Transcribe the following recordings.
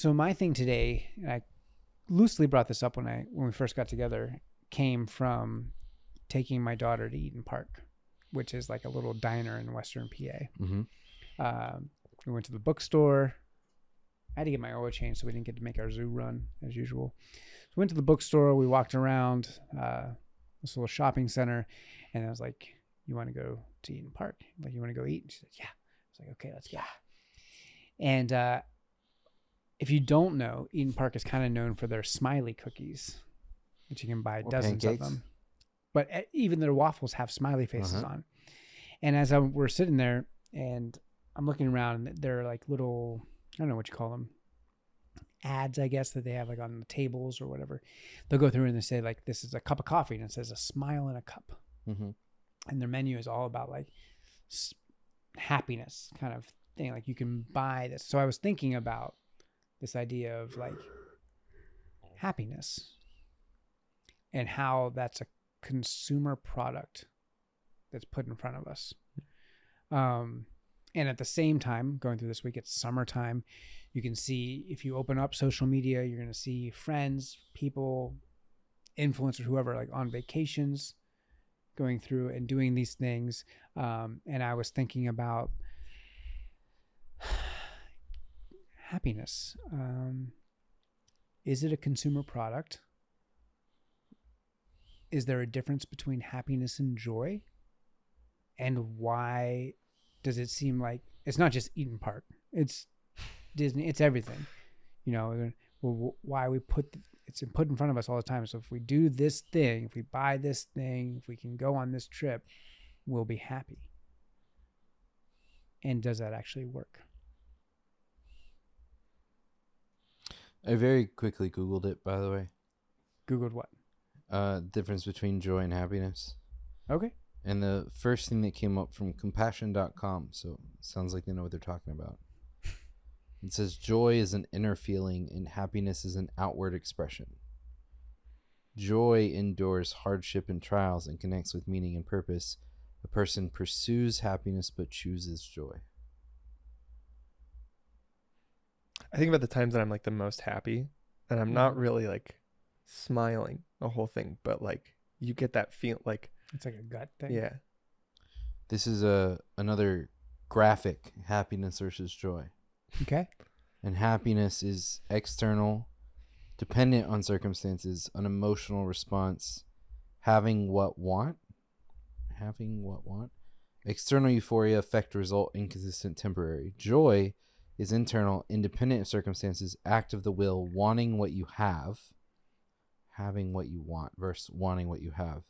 So my thing today, and I loosely brought this up when we first got together, came from taking my daughter to Eden Park, which is like a little diner in Western PA. Mm-hmm. We went to the bookstore. I had to get my oil changed, so we didn't get to make our zoo run as usual. So we went to the bookstore. We walked around this little shopping center, and I was like, "You want to go to Eden Park? Like, you want to go eat?" And she said, "Yeah." I was like, "Okay, let's go." And if you don't know, Eden Park is kind of known for their smiley cookies, which you can buy dozens pancakes. of them. But even their waffles have smiley faces on. And as we're sitting there, and I'm looking around, and they're like little, I don't know what you call them, ads, I guess, that they have like on the tables or whatever. They'll go through and they say like, this is a cup of coffee, and it says a smile in a cup. Mm-hmm. And their menu is all about like happiness kind of thing. Like you can buy this. So I was thinking about this idea of like happiness and how that's a consumer product that's put in front of us. And at the same time, going through this week, it's summertime. You can see, if you open up social media, you're going to see friends, people, influencers, whoever, like on vacations, going through and doing these things. And I was thinking about happiness. Is it a consumer product? Is there a difference between happiness and joy? And why does it seem like it's not just Eden Park? It's Disney. It's everything. You know, why we it's put in front of us all the time. So if we do this thing, if we buy this thing, if we can go on this trip, we'll be happy. And does that actually work? I very quickly Googled it, by the way. Googled what? Difference between joy and happiness. Okay. And the first thing that came up from compassion.com, so it sounds like they know what they're talking about. It says joy is an inner feeling and happiness is an outward expression. Joy endures hardship and trials and connects with meaning and purpose. A person pursues happiness but chooses joy. I think about the times that I'm like the most happy, and I'm not really like smiling the whole thing, but like you get that feel like it's like a gut thing. Yeah. This is another graphic, happiness versus joy. Okay. And happiness is external, dependent on circumstances, an emotional response, having what want. External euphoria, effect, result, inconsistent, temporary. Joy is internal, independent of circumstances, act of the will, wanting what you have, having what you want versus wanting what you have.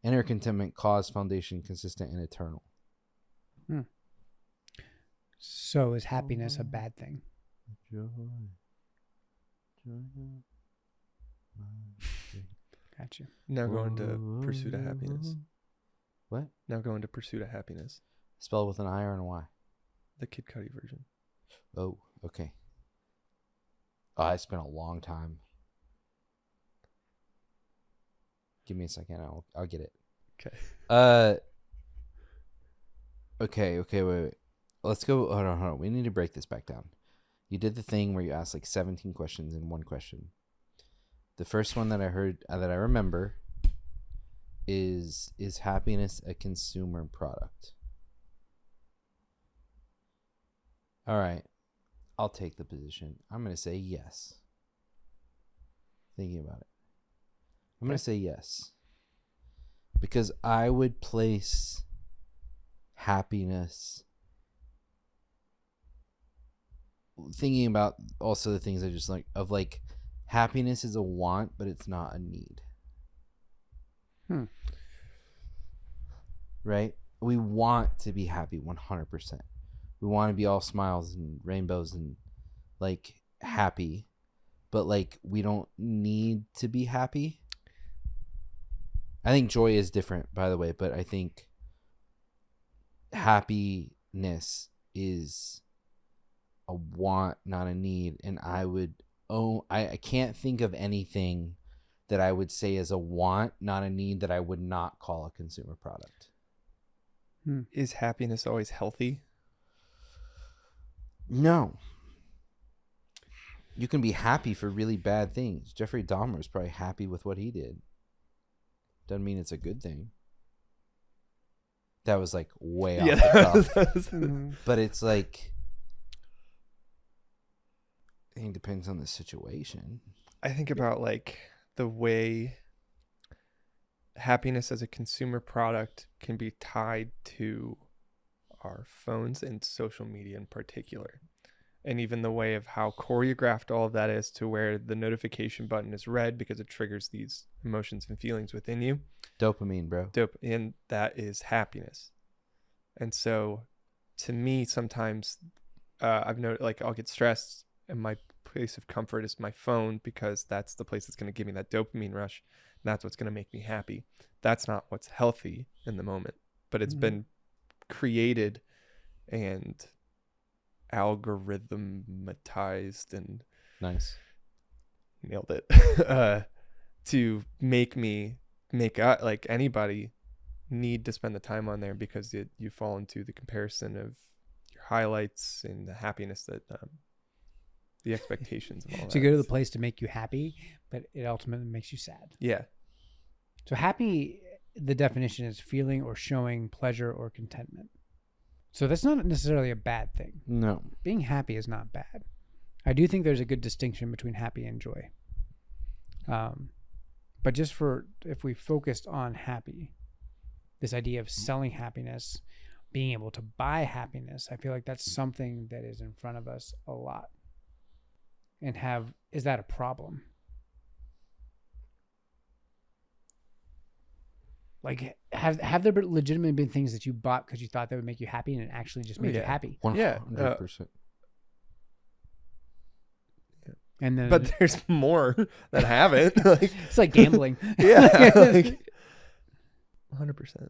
Inner contentment, cause, foundation, consistent, and eternal. So is happiness a bad thing? Joy. Gotcha. Now going to Pursuit of Happiness. What? Now going to Pursuit of Happiness. Spelled with an I or an Y? The Kid Cudi version. Oh, okay. Oh, I spent a long time. Give me a second. I'll get it. Okay. Okay, wait. Let's go. Hold on. We need to break this back down. You did the thing where you asked like 17 questions in one question. The first one that I heard, that I remember, is happiness a consumer product? All right. I'll take the position. I'm going to say yes. Thinking about it. I'm going to say yes. Because I would place happiness, thinking about also the things I just like, of like, happiness is a want, but it's not a need. Right? We want to be happy 100%. We want to be all smiles and rainbows and like happy, but like we don't need to be happy. I think joy is different, by the way, but I think happiness is a want, not a need. And I can't think of anything that I would say is a want, not a need, that I would not call a consumer product. Is happiness always healthy? No. You can be happy for really bad things. Jeffrey Dahmer was probably happy with what he did. Doesn't mean it's a good thing. That was like way off the cuff. But it's like, I think it depends on the situation. I think about like the way happiness as a consumer product can be tied to our phones and social media in particular. And even the way of how choreographed all of that is, to where the notification button is red because it triggers these emotions and feelings within you. Dopamine, bro. And that is happiness. And so to me, sometimes I've noticed, like, I'll get stressed and my place of comfort is my phone, because that's the place that's going to give me that dopamine rush. And that's what's going to make me happy. That's not what's healthy in the moment, but it's been created and algorithmatized and Nice. nailed it to make like anybody need to spend the time on there, because you fall into the comparison of your highlights and the happiness that the expectations of all that. So you go to the place to make you happy, but it ultimately makes you sad. Yeah. So happy, the definition is feeling or showing pleasure or contentment. So that's not necessarily a bad thing. No. Being happy is not bad. I do think there's a good distinction between happy and joy. But just if we focused on happy, this idea of selling happiness, being able to buy happiness, I feel like that's something that is in front of us a lot. And is that a problem? Like, have there legitimately been things that you bought because you thought that would make you happy and it actually just made you happy? 100%. And then, But there's more that haven't. Like, it's like gambling. yeah. Like, 100%.